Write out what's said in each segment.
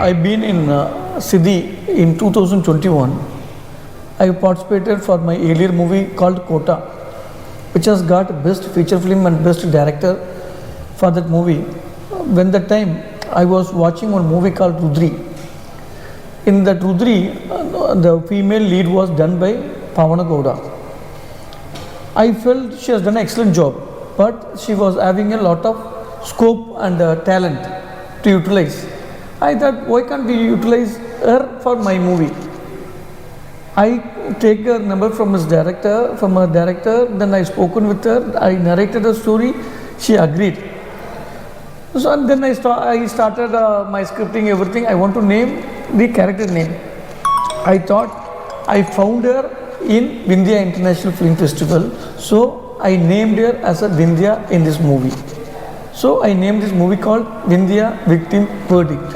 I've been in Siddhi in 2021. I participated for my earlier movie called Kota, which has got Best Feature Film and Best Director for that movie. When that time I was watching one movie called Rudri. In that Rudri, the female lead was done by Pavana Gowda. I felt she has done an excellent job, but she was having a lot of scope and talent to utilize. I thought, why can't we utilize her for my movie? I take her number from her director, then I spoken with her, I narrated the story, she agreed. So and then I started my scripting, everything. I want to name the character name. I thought I found her in Vindhya International Film Festival, so I named her as a Vindhya in this movie. So I named this movie called Vindhya Victim Verdict.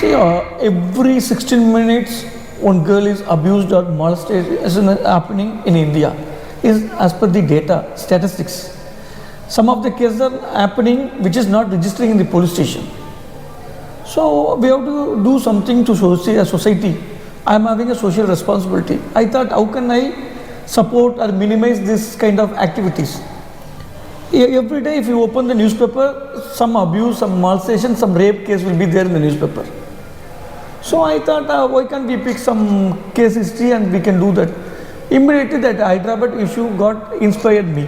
See, every 16 minutes one girl is abused or molested is happening in India, is as per the data, statistics. Some of the cases are happening which is not registering in the police station. So we have to do something to society. I am having a social responsibility. I thought, how can I support or minimize this kind of activities? Every day if you open the newspaper, some abuse, some molestation, some rape case will be there in the newspaper. So I thought, why can't we pick some case history and we can do that? Immediately that Hyderabad issue got inspired me.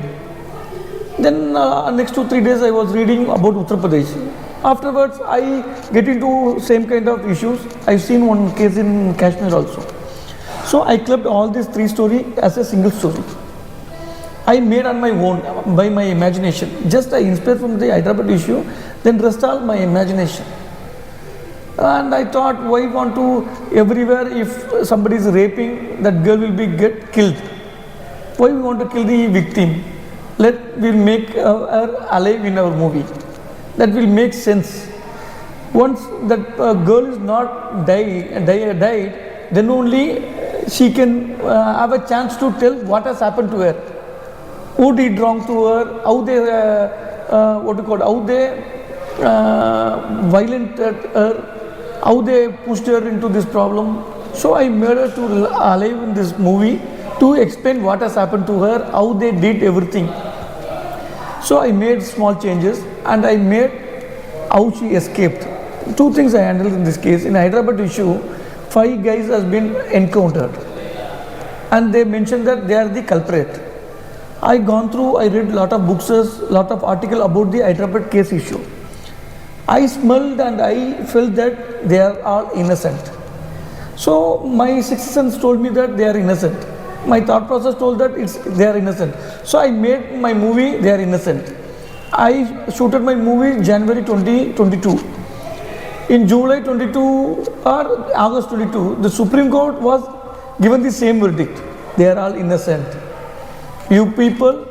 Then next 2-3 days I was reading about Uttar Pradesh. Afterwards I get into same kind of issues. I've seen one case in Kashmir also. So I clubbed all these 3 stories as a single story. I made on my own by my imagination. Just I inspired from the Hyderabad issue, then rest all my imagination. And I thought, why want to everywhere if somebody is raping, that girl will be get killed. Why we want to kill the victim? We'll make her alive in our movie. That will make sense. Once that girl is not died, then only she can have a chance to tell what has happened to her, who did wrong to her, how they violented her, how they pushed her into this problem. So I made her to alive in this movie to explain what has happened to her, how they did everything. So I made small changes and I made how she escaped. 2 things I handled in this case. In Hyderabad issue, 5 guys has been encountered and they mentioned that they are the culprit. I gone through, I read lot of books, lot of article about the Hyderabad case issue. I smelled and I felt that they are all innocent. So my sixth sense told me that they are innocent. My thought process told that they are innocent. So I made my movie, they are innocent. I shooted my movie January 2022. In July 22 or August 22, the Supreme Court was given the same verdict. They are all innocent. You people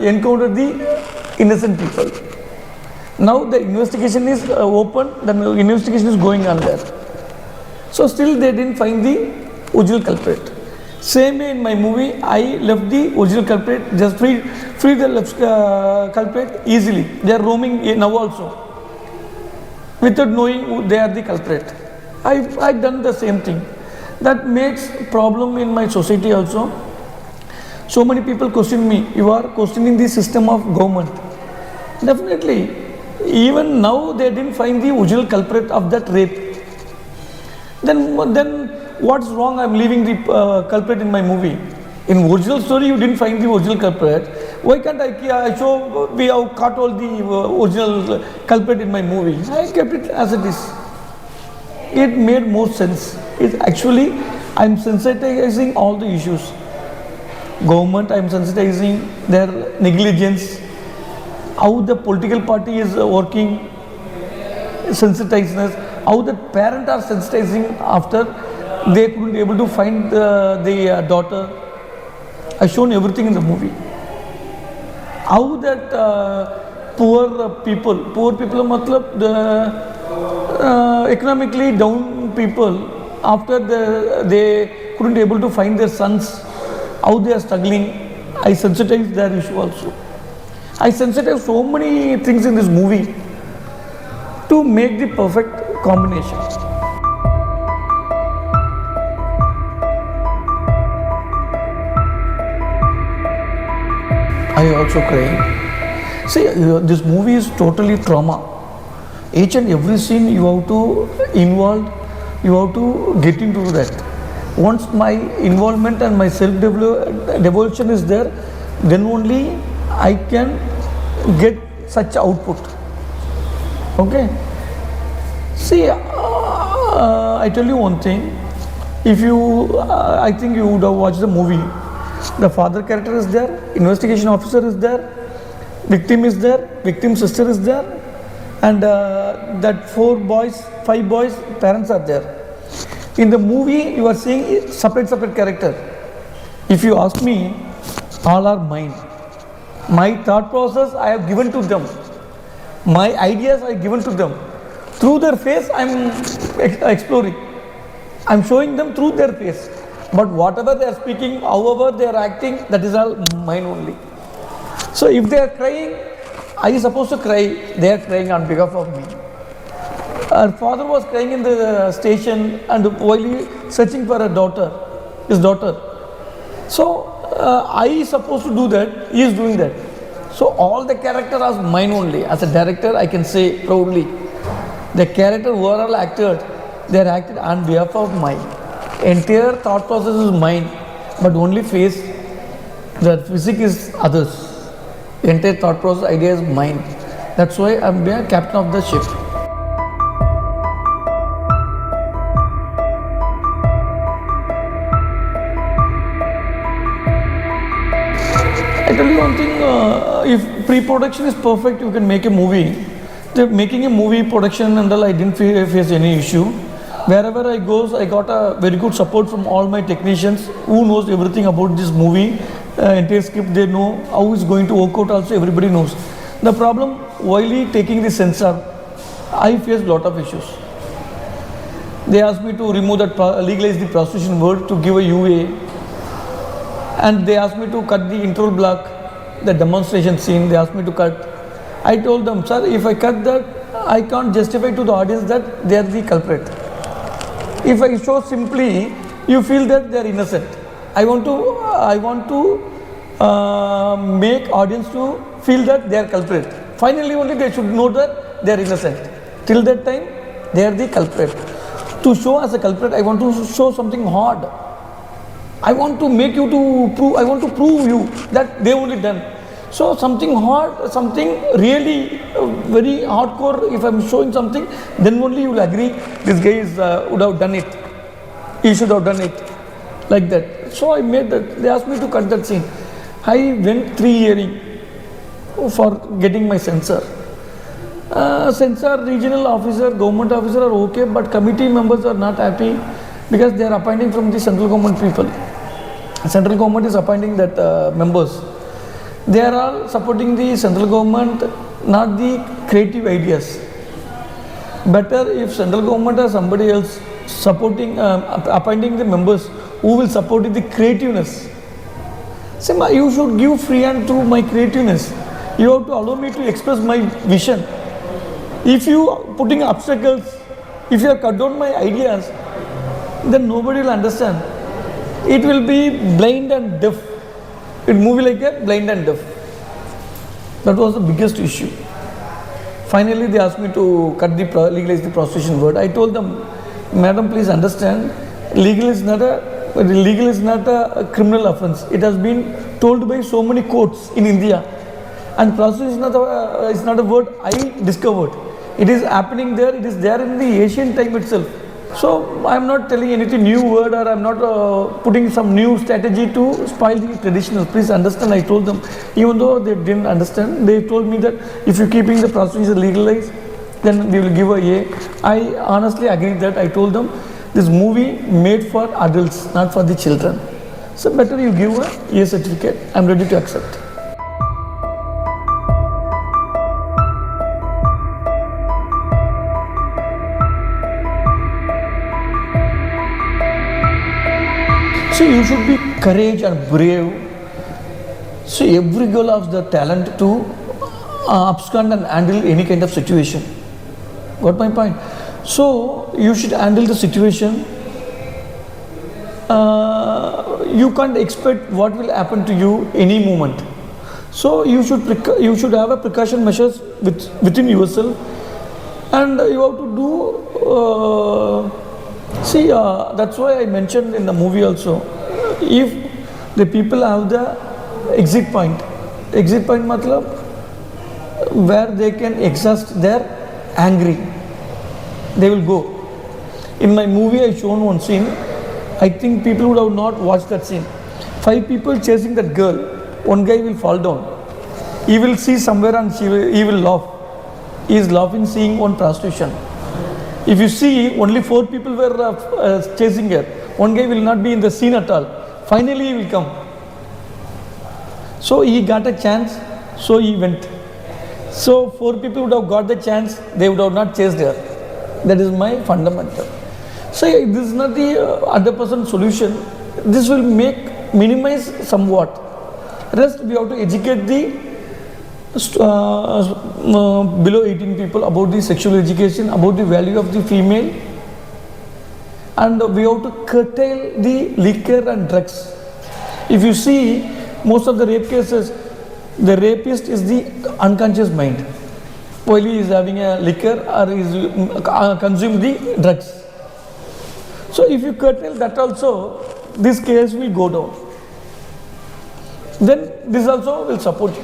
encountered the innocent people. Now the investigation is open, the investigation is going on there. So still they didn't find the original culprit. Same way in my movie, I left the original culprit, just free the culprit easily. They are roaming now also, without knowing who they are the culprit. I done the same thing. That makes problem in my society also. So many people question me, you are questioning the system of government. Definitely, even now they didn't find the original culprit of that rape. Then what's wrong? I'm leaving the culprit in my movie. In original story, you didn't find the original culprit. Why can't I show we have caught all the original culprit in my movie? I kept it as it is. It made more sense. Actually, I'm sensitizing all the issues. Government, I'm sensitizing their negligence, how the political party is working, sensitizeness, how the parents are sensitizing after they couldn't be able to find the daughter. I've shown everything in the movie. How that poor people matlab the economically down people after they couldn't able to find their sons, how they are struggling, I sensitized their issue also. I sensitized so many things in this movie to make the perfect combination. I also cry. See, this movie is totally trauma. Each and every scene you have to involve, you have to get into that. Once my involvement and my self-devotion is there, then only I can get such output. Okay. See, I tell you one thing. If you, I think you would have watched the movie. The father character is there, investigation officer is there, victim is there, victim sister is there, and that 5 boys, parents are there. In the movie, you are seeing separate character. If you ask me, all are mine. My thought process I have given to them. My ideas I have given to them. Through their face, I am exploring. I am showing them through their face. But whatever they are speaking, however they are acting, that is all mine only. So if they are crying, I am supposed to cry. They are crying on behalf of me. Her father was crying in the station and while he searching for his daughter. So I supposed to do that, he is doing that. So all the characters are mine only. As a director, I can say proudly, the character who are all acted, they are acted on behalf of mine. Entire thought process is mine, but only face, the physics is others. Entire thought process, idea is mine. That's why I am the captain of the ship. I tell you one thing, if pre-production is perfect, you can make a movie. Making a movie production and all, I didn't face any issue. Wherever I go, I got a very good support from all my technicians who knows everything about this movie. Entire script they know, how it's going to work out also everybody knows. The problem, while taking the censor, I faced lot of issues. They asked me to remove that, legalize the prostitution word, to give a UA. And they asked me to cut the intro block, the demonstration scene, they asked me to cut. I told them, sir, if I cut that, I can't justify to the audience that they are the culprit. If I show simply, you feel that they are innocent. I want to make audience to feel that they are culprit. Finally only they should know that they are innocent. Till that time, they are the culprit. To show as a culprit, I want to show something hard. I want to make you to prove, I want to prove you that they only done. So something hard, something really very hardcore, if I am showing something, then only you will agree, this guy would have done it. He should have done it. Like that. So I made that, they asked me to cut that scene. I went 3 hearing for getting my censor. Censor, regional officer, government officer are okay, but committee members are not happy because they are appointing from the central government people. Central government is appointing that members. They are all supporting the central government, not the creative ideas. Better if central government or somebody else supporting, appointing the members who will support the creativeness. Say, you should give free hand to my creativeness. You have to allow me to express my vision. If you are putting obstacles, if you have cut down my ideas, then nobody will understand. It will be blind and deaf. It movie like that, blind and deaf. That was the biggest issue. Finally, they asked me to legalize the prostitution word. I told them, madam, please understand, legal is not a criminal offence. It has been told by so many courts in India, and prostitution is not a word I discovered. It is happening there. It is there in the ancient time itself. So I am not telling anything new word, or I am not putting some new strategy to spoil the traditional. Please understand, I told them. Even though they didn't understand, they told me that if you keeping the prostitution legalized, then we will give a A. I honestly agreed that. I told them, this movie made for adults, not for the children. So better you give a A certificate. I am ready to accept. So you should be courage and brave. So every girl has the talent to abscond and handle any kind of situation. Got my point? So you should handle the situation. You can't expect what will happen to you any moment. So you should have a precaution measures within yourself, and you have to do. That's why I mentioned in the movie also. If the people have the exit point matlab where they can exhaust their angry, they will go. In my movie I shown one scene. I think people would have not watched that scene. 5 people chasing that girl. One guy will fall down. He will see somewhere and he will laugh. He is laughing seeing one prostitution. If you see, only 4 people were chasing her. One guy will not be in the scene at all. Finally he will come. So he got a chance, so he went. So 4 people would have got the chance, they would have not chased her. That is my fundamental. So this is not the 100% solution. This will minimize somewhat. Rest we have to educate the below 18 people about the sexual education, about the value of the female, and we have to curtail the liquor and drugs. If you see, most of the rape cases, the rapist is the unconscious mind while he is having a liquor or is consuming the drugs. So if you curtail that also, this case will go down. Then this also will support you.